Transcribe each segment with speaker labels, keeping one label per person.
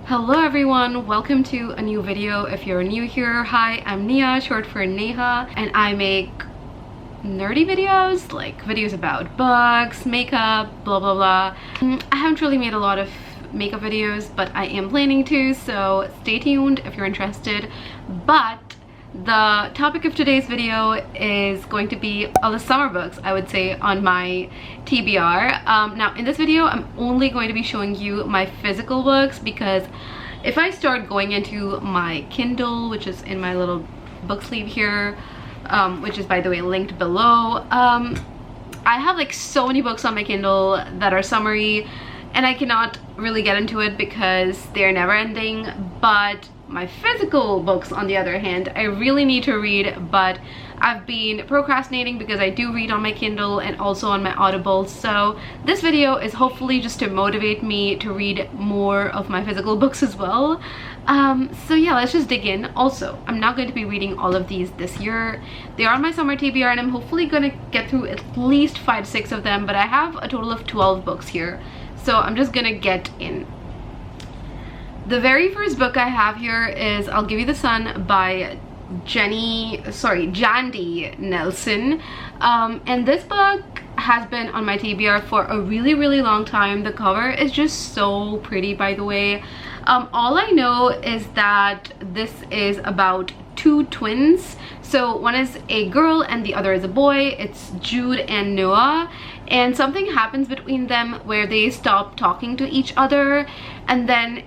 Speaker 1: Hello everyone, welcome to a new video. If you're new here, hi, I'm Nia, short for Neha, and I make nerdy videos, like videos about books, makeup, blah blah blah. I haven't really made a lot of makeup videos, but I am planning to, so stay tuned if you're interested. But the topic of today's video is going to be all the summer books, I would say, on my TBR. Now in this video I'm only going to be showing you my physical books, because if I start going into my Kindle, which is in my little book sleeve here, which is by the way linked below, I have like so many books on my Kindle that are summery and I cannot really get into it because they're never ending. But my physical books, on the other hand, I really need to read, but I've been procrastinating because I do read on my Kindle and also on my Audible. So this video is hopefully just to motivate me to read more of my physical books as well. So yeah, let's just dig in. Also, I'm not going to be reading all of these this year. They are on my summer TBR and I'm hopefully gonna get through at least 5 to 6 of them, but I have a total of 12 books here, so I'm just gonna get in. The very first book I have here is I'll Give You the Sun by Jandy Nelson. And this book has been on my TBR for a really long time. The cover is just so pretty, by the way. All I know is that this is about two twins. So one is a girl and the other is a boy. It's Jude and Noah, and something happens between them where they stop talking to each other, and then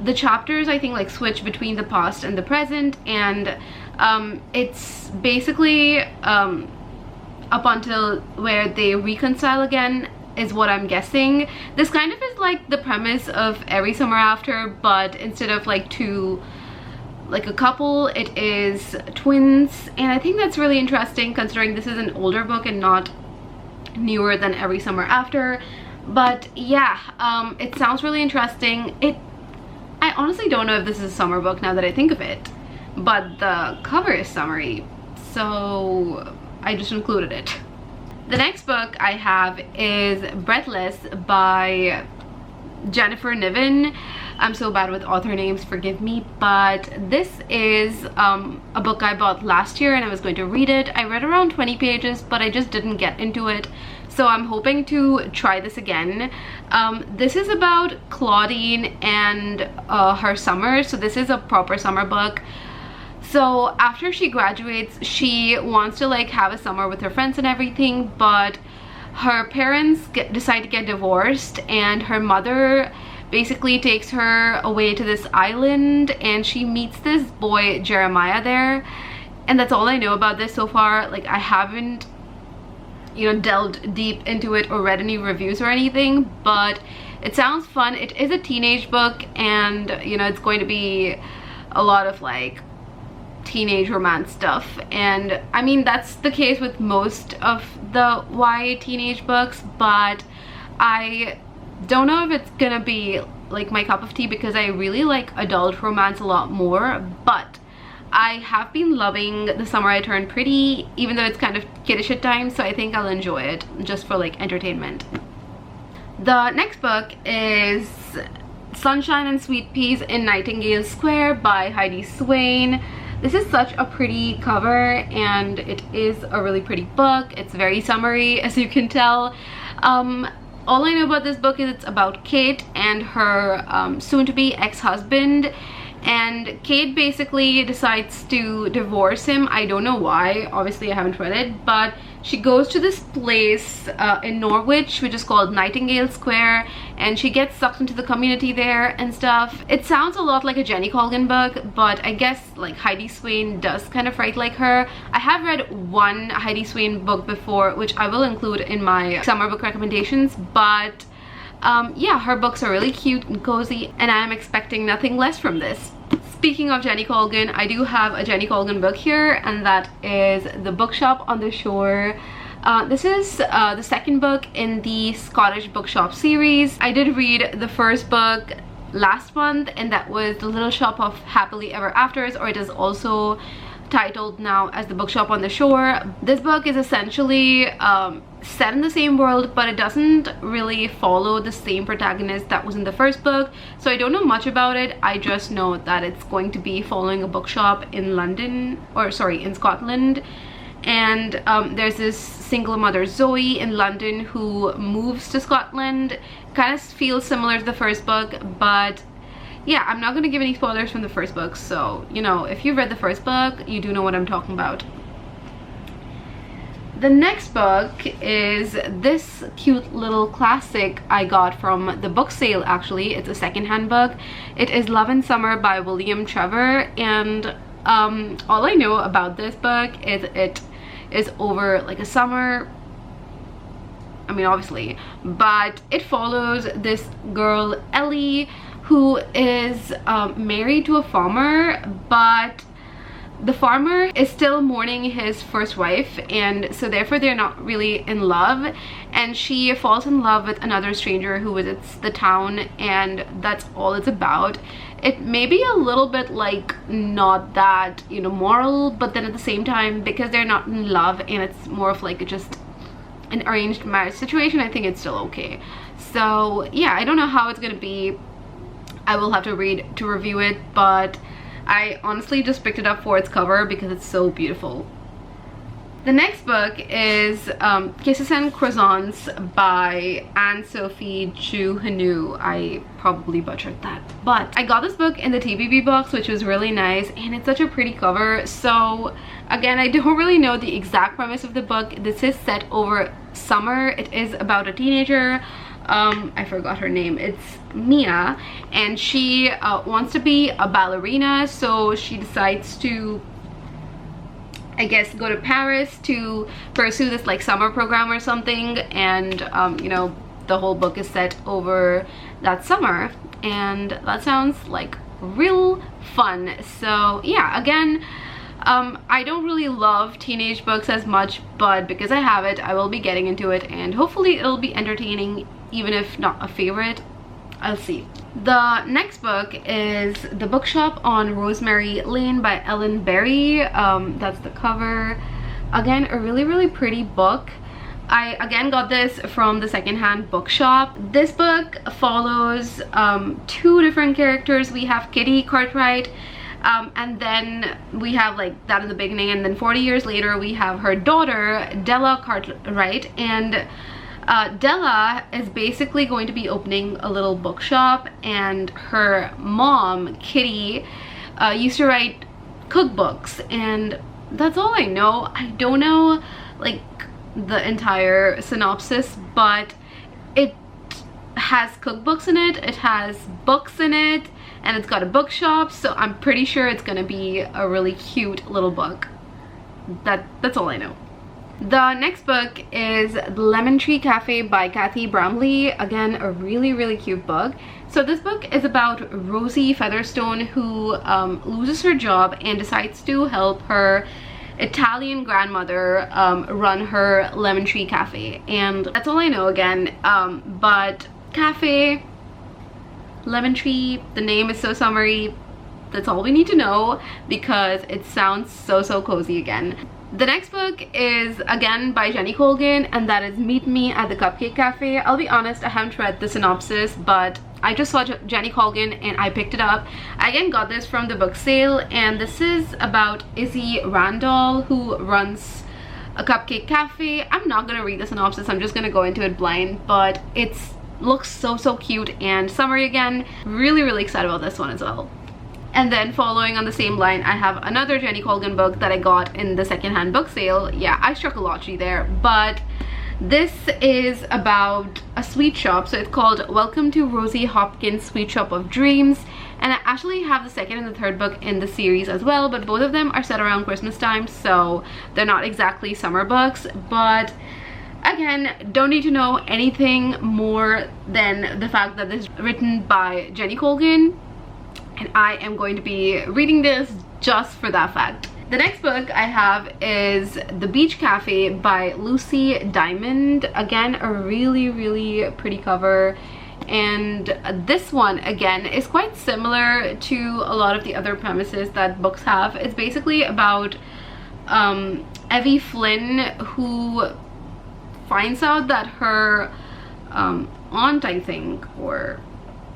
Speaker 1: the chapters, I think, like switch between the past and the present, and it's basically up until where they reconcile again is what I'm guessing. This kind of is like the premise of Every Summer After, but instead of like a couple, it is twins, and I think that's really interesting considering this is an older book and not newer than Every Summer After. But yeah, it sounds really interesting. I honestly don't know if this is a summer book now that I think of it, but the cover is summery, so I just included it. The next book I have is Breathless by Jennifer Niven. I'm so bad with author names, forgive me, but this is a book I bought last year and I was going to read it. I read around 20 pages, but I just didn't get into it, so I'm hoping to try this again. This is about Claudine and her summer, so this is a proper summer book. So after she graduates, she wants to like have a summer with her friends and everything, but her parents decide to get divorced, and her mother basically takes her away to this island, and she meets this boy Jeremiah there, and that's all I know about this so far. Like, I haven't, you know, delved deep into it or read any reviews or anything, but it sounds fun. It is a teenage book, and you know, it's going to be a lot of like teenage romance stuff, and I mean that's the case with most of the YA teenage books, but I don't know if it's gonna be like my cup of tea because I really like adult romance a lot more. But I have been loving The Summer I Turned Pretty, even though it's kind of kiddish at times, so I think I'll enjoy it just for like entertainment. The next book is Sunshine and Sweet Peas in Nightingale Square by Heidi Swain. This is such a pretty cover and it is a really pretty book. It's very summery, as you can tell. All I know about this book is it's about Kate and her soon-to-be ex-husband, and Kate basically decides to divorce him. I don't know why, obviously I haven't read it, but she goes to this place in Norwich which is called Nightingale Square, and she gets sucked into the community there and stuff. It sounds a lot like a Jenny Colgan book, but I guess like Heidi Swain does kind of write like her. I have read one Heidi Swain book before, which I will include in my summer book recommendations, but yeah, her books are really cute and cozy, and I am expecting nothing less from this. Speaking of Jenny Colgan, I do have a Jenny Colgan book here, and that is The Bookshop on the Shore. This is the second book in the Scottish Bookshop series. I did read the first book last month, and that was The Little Shop of Happily Ever Afters, or it is also titled now as The Bookshop on the Shore. This book is essentially set in the same world, but it doesn't really follow the same protagonist that was in the first book, so I don't know much about it. I just know that it's going to be following a bookshop in London, or sorry, in Scotland, and there's this single mother Zoe in London who moves to Scotland. Kind of feels similar to the first book, but yeah, I'm not going to give any spoilers from the first book, so you know, if you've read the first book, you do know what I'm talking about. The next book is this cute little classic I got from the book sale. Actually, it's a secondhand book. It is Love in Summer by William Trevor, and all I know about this book is it is over like a summer, I mean obviously, but it follows this girl Ellie who is married to a farmer, but the farmer is still mourning his first wife, and so therefore they're not really in love, and she falls in love with another stranger who visits the town, and that's all it's about. It may be a little bit like not that, you know, moral, but then at the same time, because they're not in love and it's more of like just an arranged marriage situation, I think it's still okay. So yeah, I don't know how it's gonna be. I will have to read to review it, but I honestly just picked it up for its cover because it's so beautiful. The next book is Kisses and Croissants by Anne-Sophie Juhanu. I probably butchered that, but I got this book in the TBB box, which was really nice, and it's such a pretty cover. So again, I don't really know the exact premise of the book. This is set over summer. It is about a teenager, I forgot her name, it's Mia, and she wants to be a ballerina, so she decides to, I guess, go to Paris to pursue this like summer program or something, and you know, the whole book is set over that summer, and that sounds like real fun. So yeah, again, I don't really love teenage books as much, but because I have it, I will be getting into it, and hopefully it'll be entertaining, even if not a favorite. I'll see. The next book is The Bookshop on Rosemary Lane by Ellen Berry. That's the cover. Again, a really pretty book. I again got this from the secondhand bookshop. This book follows two different characters. We have Kitty Cartwright, and then we have like that in the beginning, and then 40 years later we have her daughter Della Cartwright, and Della is basically going to be opening a little bookshop, and her mom Kitty used to write cookbooks, and that's all I know. I don't know like the entire synopsis, but it has cookbooks in it, it has books in it, and it's got a bookshop, so I'm pretty sure it's gonna be a really cute little book. That's all I know. The next book is The Lemon Tree Cafe by Kathy Bramley. Again, a really cute book. So this book is about Rosie Featherstone, who loses her job and decides to help her Italian grandmother run her lemon tree cafe, and that's all I know again. But cafe, lemon tree, the name is so summery. That's all we need to know because it sounds so cozy again. The next book is again by Jenny Colgan, and that is Meet Me at the Cupcake Cafe. I'll be honest, I haven't read the synopsis, but I just saw Jenny Colgan and I picked it up. I again got this from the book sale, and this is about Izzy Randall, who runs a cupcake cafe. I'm not gonna read the synopsis, I'm just gonna go into it blind, but it looks so cute and summery again. Really excited about this one as well. And then following on the same line, I have another Jenny Colgan book that I got in the secondhand book sale. Yeah, I struck a lottery there, but this is about a sweet shop. So it's called Welcome to Rosie Hopkins' Sweet Shop of Dreams, and I actually have the second and the third book in the series as well, but both of them are set around Christmas time, so they're not exactly summer books. But again, don't need to know anything more than the fact that this is written by Jenny Colgan, and I am going to be reading this just for that fact. The next book I have is The Beach Cafe by Lucy Diamond. Again, a really pretty cover, and this one again is quite similar to a lot of the other premises that books have. It's basically about Evie Flynn, who finds out that her aunt, I think, or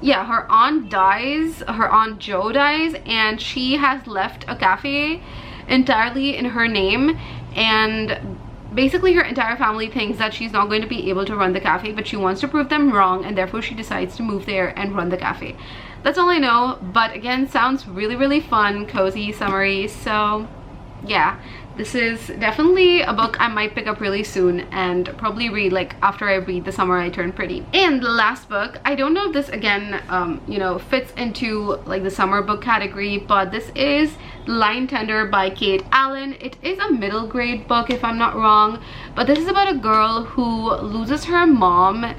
Speaker 1: yeah, her aunt dies, her aunt Jo dies, and she has left a cafe entirely in her name, and basically her entire family thinks that she's not going to be able to run the cafe, but she wants to prove them wrong, and therefore she decides to move there and run the cafe. That's all I know, but again, sounds really fun, cozy, summery. So yeah, this is definitely a book I might pick up really soon and probably read like after I read The Summer I Turned Pretty. And the last book, I don't know if this again you know, fits into like the summer book category, but this is Line Tender by Kate Allen. It is a middle grade book if I'm not wrong, but this is about a girl who loses her mom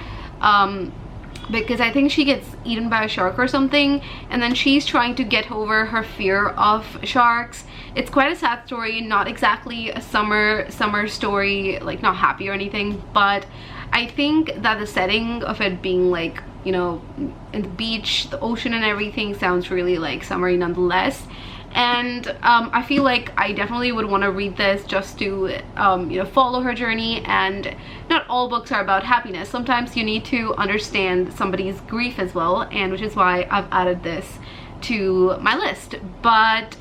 Speaker 1: because I think she gets eaten by a shark or something, and then she's trying to get over her fear of sharks. It's quite a sad story, not exactly a summer story, like not happy or anything, but I think that the setting of it being like, you know, in the beach, the ocean and everything sounds really like summery nonetheless. And I feel like I definitely would want to read this just to you know, follow her journey. And not all books are about happiness. Sometimes you need to understand somebody's grief as well, and which is why I've added this to my list. But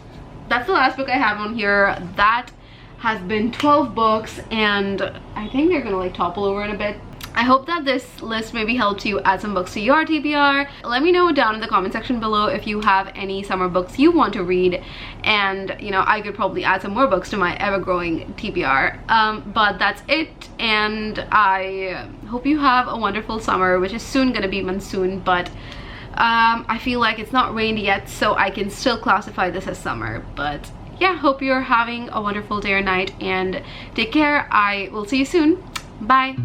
Speaker 1: that's the last book I have on here. That has been 12 books, and I think they're gonna like topple over in a bit. I hope that this list maybe helped you add some books to your TBR. Let me know down in the comment section below if you have any summer books you want to read, and you know, I could probably add some more books to my ever-growing TBR. But that's it, and I hope you have a wonderful summer, which is soon gonna be monsoon, but I feel like it's not rained yet, so I can still classify this as summer. But yeah, hope you're having a wonderful day or night, and take care. I will see you soon. Bye.